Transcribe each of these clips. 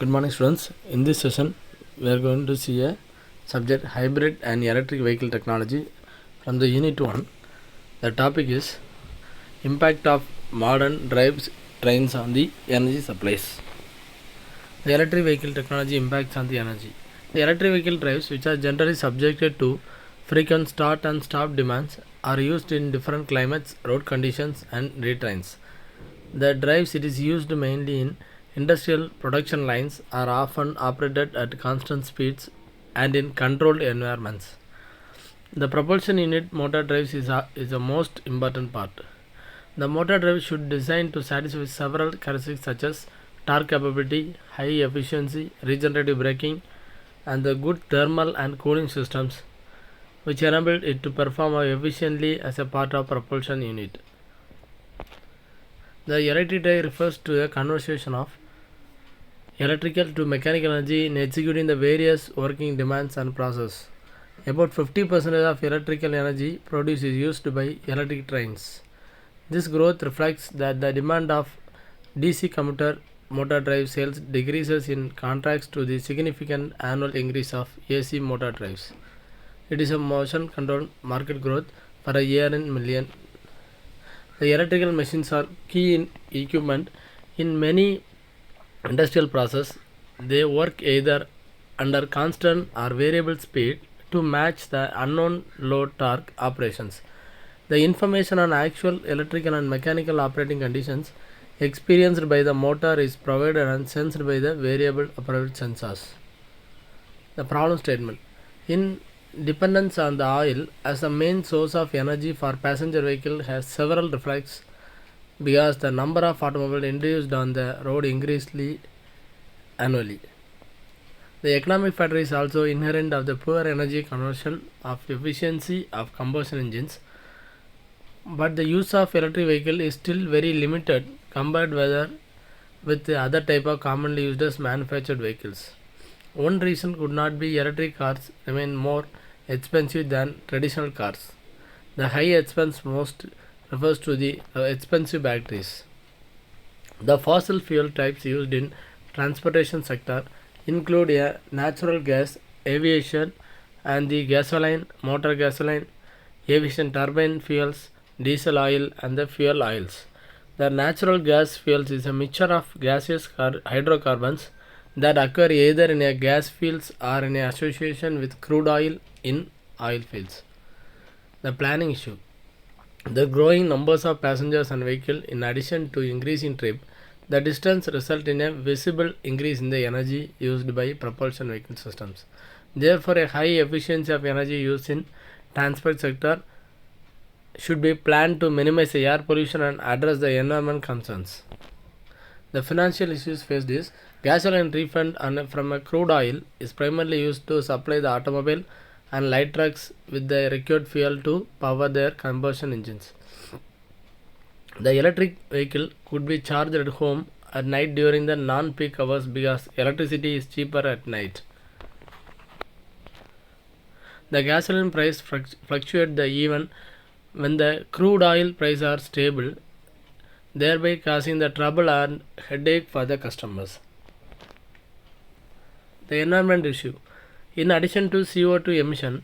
Good morning, students. In this session, we are going to see a subject hybrid and electric vehicle technology from the Unit 1. The topic is impact of modern drives trains on the energy supplies. The electric vehicle technology impacts on the energy. The electric vehicle drives, which are generally subjected to frequent start and stop demands, are used in different climates, road conditions, and retrains. The drives it is used mainly in industrial production lines are often operated at constant speeds and in controlled environments. The propulsion unit motor drives is the most important part. The motor drive should be designed to satisfy several characteristics such as torque capability, high efficiency, regenerative braking, and the good thermal and cooling systems which enable it to perform efficiently as a part of propulsion unit. The electric drive refers to the conversion of electrical to mechanical energy in executing the various working demands and process. About 50% of electrical energy produced is used by electric trains. This growth reflects that the demand of DC commuter motor drive sales decreases in contrast to the significant annual increase of AC motor drives. It is a motion control market growth for a year in million. The electrical machines are key in equipment in many industrial process. They work either under constant or variable speed to match the unknown low torque operations. The information on actual electrical and mechanical operating conditions experienced by the motor is provided and sensed by the variable operated sensors. The problem statement: in dependence on the oil as the main source of energy for passenger vehicle has several reflects because the number of automobiles introduced on the road increased annually. The economic factor is also inherent of the poor energy conversion of efficiency of combustion engines, but the use of electric vehicle is still very limited compared with the other type of commonly used as manufactured vehicles. One reason could not be electric cars remain more expensive than traditional cars. The high expense most refers to the expensive batteries. The fossil fuel types used in transportation sector include natural gas, aviation, and the gasoline, motor gasoline, aviation turbine fuels, diesel oil, and the fuel oils. The natural gas fuels is a mixture of gaseous hydrocarbons that occur either in a gas fields or in association with crude oil in oil fields. The planning issue: the growing numbers of passengers and vehicles in addition to increasing trip, the distance result in a visible increase in the energy used by propulsion vehicle systems. Therefore, a high efficiency of energy used in transport sector should be planned to minimize the air pollution and address the environment concerns. The financial issues faced is gasoline refund from a crude oil is primarily used to supply the automobile and light trucks with the required fuel to power their combustion engines. The electric vehicle could be charged at home at night during the non-peak hours because electricity is cheaper at night. The gasoline price fluctuates even when the crude oil prices are stable, thereby causing the trouble and headache for the customers. The environment issue: in addition to CO2 emission,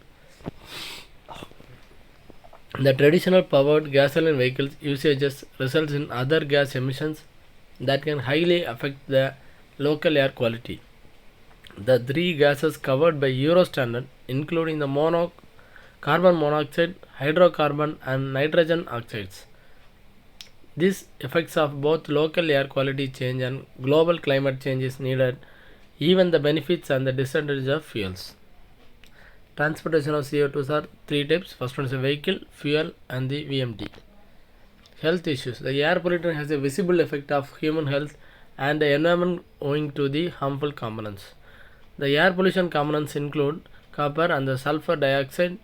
the traditional powered gasoline vehicles usages results in other gas emissions that can highly affect the local air quality. The three gases covered by Euro standard, including the carbon monoxide, hydrocarbon, and nitrogen oxides. These effects of both local air quality change and global climate change is needed, even the benefits and the disadvantages of fuels. Transportation of CO2 are three types. First one is a vehicle, fuel, and the VMT. Health issues: the air pollution has a visible effect of human health and the environment owing to the harmful components. The air pollution components include copper and the sulfur dioxide,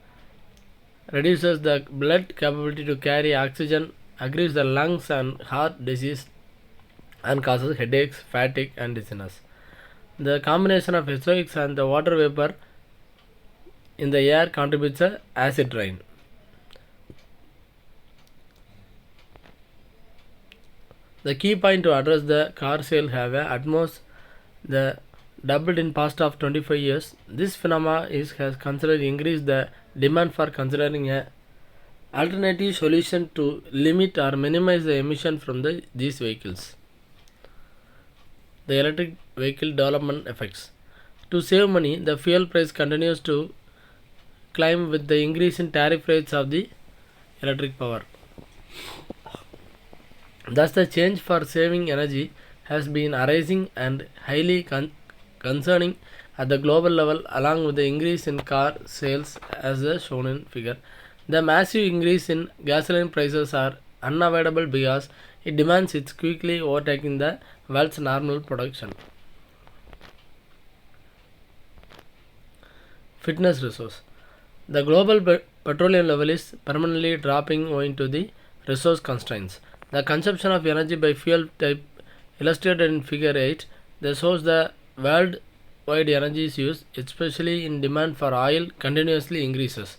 reduces the blood capability to carry oxygen, aggravates the lungs and heart disease, and causes headaches, fatigue, and dizziness. The combination of SOx and the water vapor in the air contributes to acid rain. The key point to address the car sale have a utmost the doubled in past of 25 years. This phenomena has considered increased the demand for considering a alternative solution to limit or minimize the emission from these vehicles. The electric vehicle development effects. To save money, the fuel price continues to climb with the increase in tariff rates of the electric power. Thus, the change for saving energy has been arising and highly concerning at the global level, along with the increase in car sales as shown in figure. The massive increase in gasoline prices are unavoidable because it demands it's quickly overtaking the world's normal production. Fitness resource. The global petroleum level is permanently dropping owing to the resource constraints. The consumption of energy by fuel type illustrated in figure 8 that shows the worldwide energy use, especially in demand for oil, continuously increases.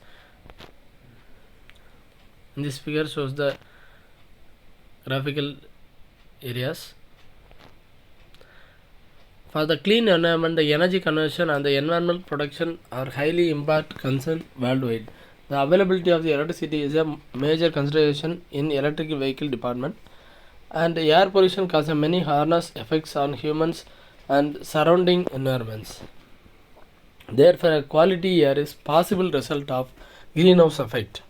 In this figure shows the graphical areas. For the clean environment, the energy conversion and the environmental protection are highly important concern worldwide. The availability of the electricity is a major consideration in electric vehicle department, and air pollution causes many harmful effects on humans and surrounding environments. Therefore, a quality air is possible result of greenhouse effect.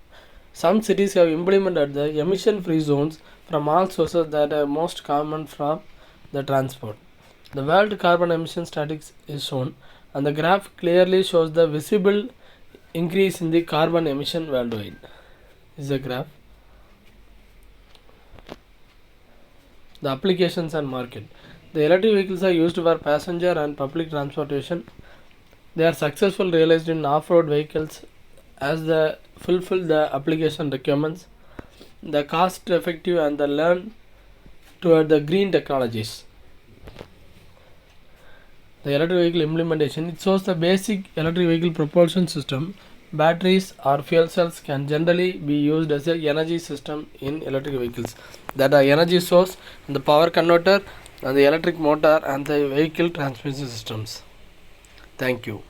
Some cities have implemented the emission-free zones from all sources that are most common from the transport. The world carbon emission statistics is shown, and the graph clearly shows the visible increase in the carbon emission worldwide. This is a graph. The applications and market. The electric vehicles are used for passenger and public transportation. They are successfully realized in off-road vehicles as they fulfill the application requirements. The cost effective and the learn toward the green technologies. The electric vehicle implementation. It shows the basic electric vehicle propulsion system. Batteries or fuel cells can generally be used as an energy system in electric vehicles. That are energy source, the power converter, and the electric motor and the vehicle transmission systems. Thank you.